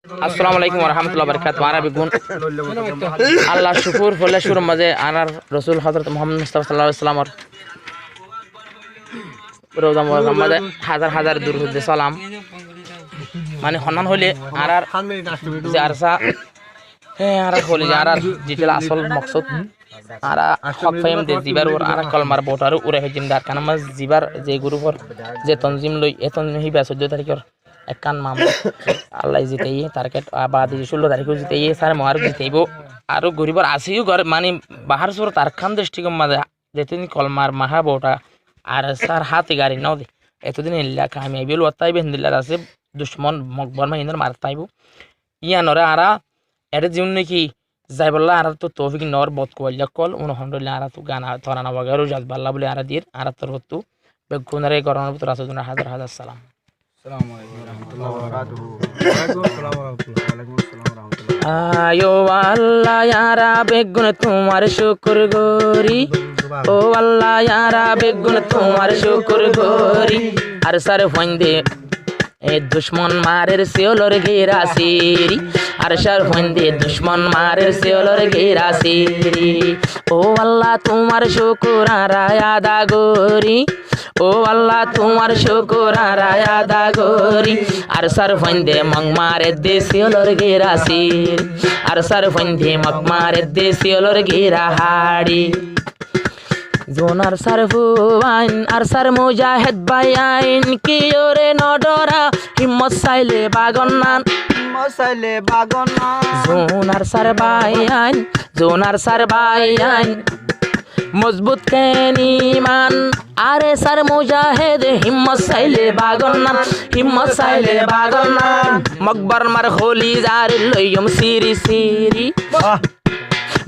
আসসালামু আলাইকুম ওয়া রাহমাতুল্লাহি ওয়া বারাকাতুহু। মারা বিগুন আল্লাহ শুকুর ফলে শুরুর মাঝে আনার রাসূল হযরত মুহাম্মদ মুস্তাফা সাল্লাল্লাহু আলাইহি ওয়াসাল্লামর রওজা মুবারক মাঝে হাজার হাজার দুরূদ সালাম মানে সম্মান হইলে আনার যে আরসা আনার হলে আনার ডিটেল আসল মকসদ আরা হক ফাইম দে জিবার ওর আরা কলমার বোটার উরে হজিম দার কানামাজ জিবার যে গ্রুপর যে তনজিম লই এ তনজিম হিবা 14 তারিখের একখান মামলা আল্লাহ জিতেই টার্গেট আবাদ 16 তারিখে জিতেই স্যার মার জিতেইব আর গরিবর আসিও ঘর মানে বাহার সুর তারখান দৃষ্টিকোণ মাঝে যেদিন কলমার মাহা বোটা আর স্যার হাতে গাড়ি নাও দে এতদিন ইল্লা কামি আইবিল ওয়াতাই বেন্দিল্লাহ আছে দুশমন মকবর মাইনার মারতাইব ইয়ানরে আরা এর জীবন নাকি যাই বললা আর তো তৌফিক নর বত কইলা কল আলহামদুলিল্লাহ আর তো গানা থরানা বগারু জাজবাল্লাহ বলে আর দির আর তোর হতু বেগুনারে গরনের ভিতর আছে হাজার হাজার সালাম। আসসালামু আলাইকুম ওয়া রাহমাতুল্লাহি ওয়া বারাকাতুহু। ওয়া আলাইকুম আসসালাম ওয়া রাহমাতুল্লাহি। আয়ো আল্লাহ ইয়ারা বেগুন তোমার শুকর গরি ও আল্লাহ ইয়ারা বেগুন তোমার শুকর গরি আর সার ফন্দে এ দুশ্মন মারের সিওলর ঘেরা সিরি আর সার ফন্দে দুশ্মন মারের সিওলর ঘেরা সিরি ও আল্লাহ তোমার শুকর আদা গরি ও আল্লাহ তোমার শুকর আদা গরি আর সার ফন্দে মং মারে দে সিওলর ঘেরা সিরি আর সার ফন্দে মগ মারে দে সিওলর ঘেরা হাড়ি জোনার সারফু আইন আর সার মুজাহিদ বাইন কি ওরে নডরা হিম্মত চাইলে বাগনান জোনার সার বাইন জোনার সার বাইন মজবুত কেনি মান আরে সার মুজাহিদ হিম্মত চাইলে বাগনান মকবর মার হোলি জার লইয়ম সিরি সিরি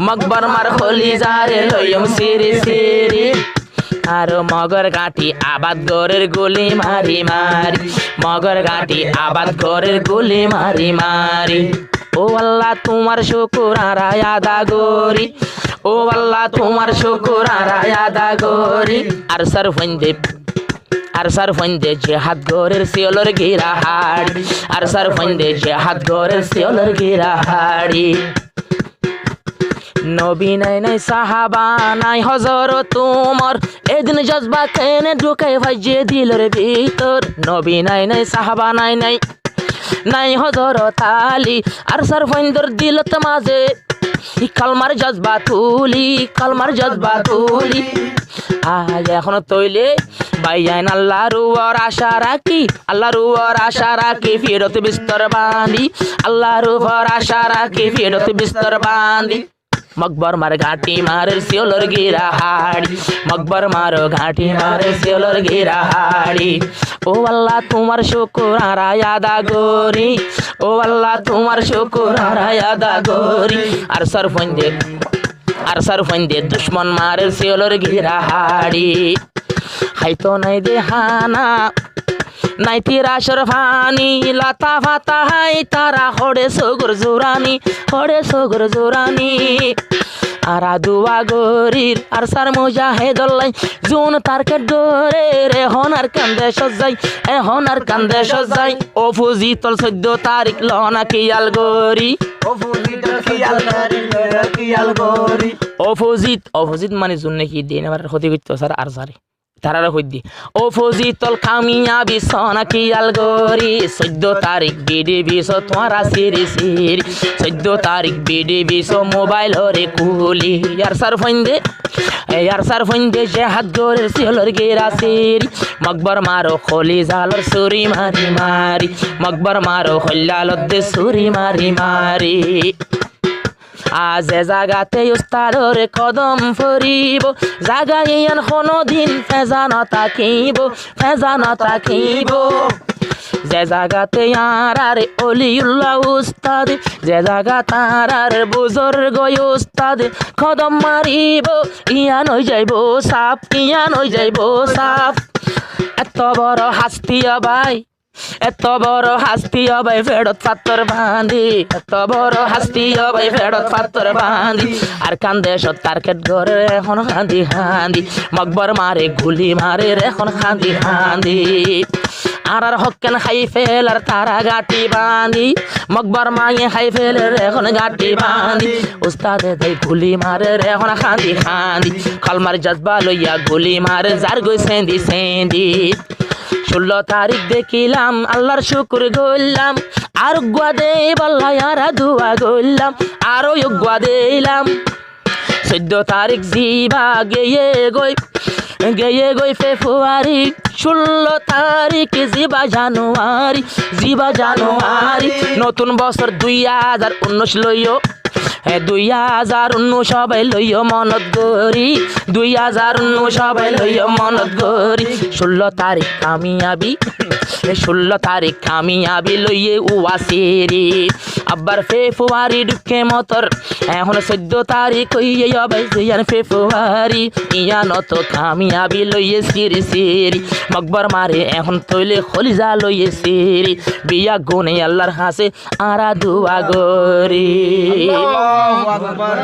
মকবর মার হোলি জারে লইম সিরি সিরি আর মগর গাঁটি আবাদ গরের গুলি মারি মারি মগর গাঁটি আবাদ গরের গুলি মারি মারি ও আল্লাহ তোমার শুকর আদা গরি ও আল্লাহ তোমার শুকর আদা গরি আর সার ফন্দে জিহাদ গরের সিওলর গিরা হাড়ি আর সার ফন্দে জিহাদ গরের সিওলর গিরা হাড়ি নবী নাই নাই সাহাবা নাই হজর তোমার এদিন জজবা কেনে ঢুকাই ভাইজে দিলর ভিতর নবী নাই নাই সাহাবা নাই নাই নাই হজর তালি আর সার ফন্দর দিলত মাঝে কালমার জজবা তুলি আজ এখন তৈলে বাইয়ান আল্লাহর উপর আশা রাখি ফিরত বিস্তর বাঁধি আল্লাহর উপর আশা রাখি ফিরত বিস্তর বাঁধি মকবর মার ঘাটি মারে সিওলর গিরা হাড়ি মকবর মারো ঘাটি মারে সিওলর গিরা হাড়ি ও আল্লাহ তোমার শুকর আদা গরি ও আল্লাহ তোমার শুকর আদা গরি আর সার ফন্দে দুশ্মন মারে সিওলর গিরা হাড়ি হাইতো নাই দে হানা নাই তিরাশর ফানি লাতা ফাতা হাই তারা হড়ে সগর জোরানি আর দুয়া গরির আর সার মুজাহিদুল্লাহ জুন তারকে ডরে রে হনার কান্দে সজাই ও ফুজি তল 14 তারিখ লনা কিয়াল গরি অপোজিট মানে জুন নাকি দিন আবার ক্ষতি করতে স্যার আর সারে তারারা হইদি ও ফজিতল কামিয়াবি সনা কিয়াল গরি 14 তারিখ বিডিবি তোমারা সিরি 14 তারিখ বিডিবি মোবাইল রে কুলি আর সার ফন্দে জিহাদ গরের সিওলর গেরা সিরি মকবর মারো খলি জালর সুরি মারি মকবর মারো খল্লালত দে সুরি মারি আজে জাগাতে উস্তাদর কদম ফরিব জাগাইয়ান কোনো দিন ফেজানো তাকিব যে জাগাতে আর অলিউল্লাহ উস্তাদ যে জাগা তার বুজুর্গ উস্তাদ কদম মারিব ইয়ান হই যাইব সাফ এত বড় হাস্তি ভাই ফেরত পাত্তর বাঁধি আর কান্দে টার্গেট ঘরে এখন হাঁদি মকবর মারে গুলি মারে এখন হাঁদি আর হকেন খাই ফেলার তারা গাটি বাঁধি মকবর মাঙে খাই ফেলে এখন গাটি বাঁধি উস্তাদে দেয় গুলি মারে রে এখন খাঁদি খাঁদি কলমার জজবা লইয়া গুলি মারে যার গই সেন্দি সেন্দি 16 তারিখ দেখিলাম আল্লাহর শুকুর গইলাম আর গুয়া দে বল্লা আর দুয়া গইলাম আরো গুয়া দিলাম 14 তারিখ জিবা গেয়ে গই ফেব্রুয়ারি 16 তারিখ জিবা জানুয়ারি নতুন বছর 2019 লইও 2019 সবাই লইও মনত গরি 2019 সবাই লইও মনত গরি 16 তারিখ কামিয়াবি লইয়ে উয়াসিরি আবার ফেব্রুয়ারি ঢুকে মতর এখন 14 তারিখ হইয়ে যাবে ফেব্রুয়ারি ইয়ানত কামিয়াবি লইয়ে সিরি মকবর মারে এখন তৈলে খলিজা লইয়ে সিরি বিয়া গুনে আল্লাহর হাসে আরা দুয়া গরি। আল্লাহু আকবার।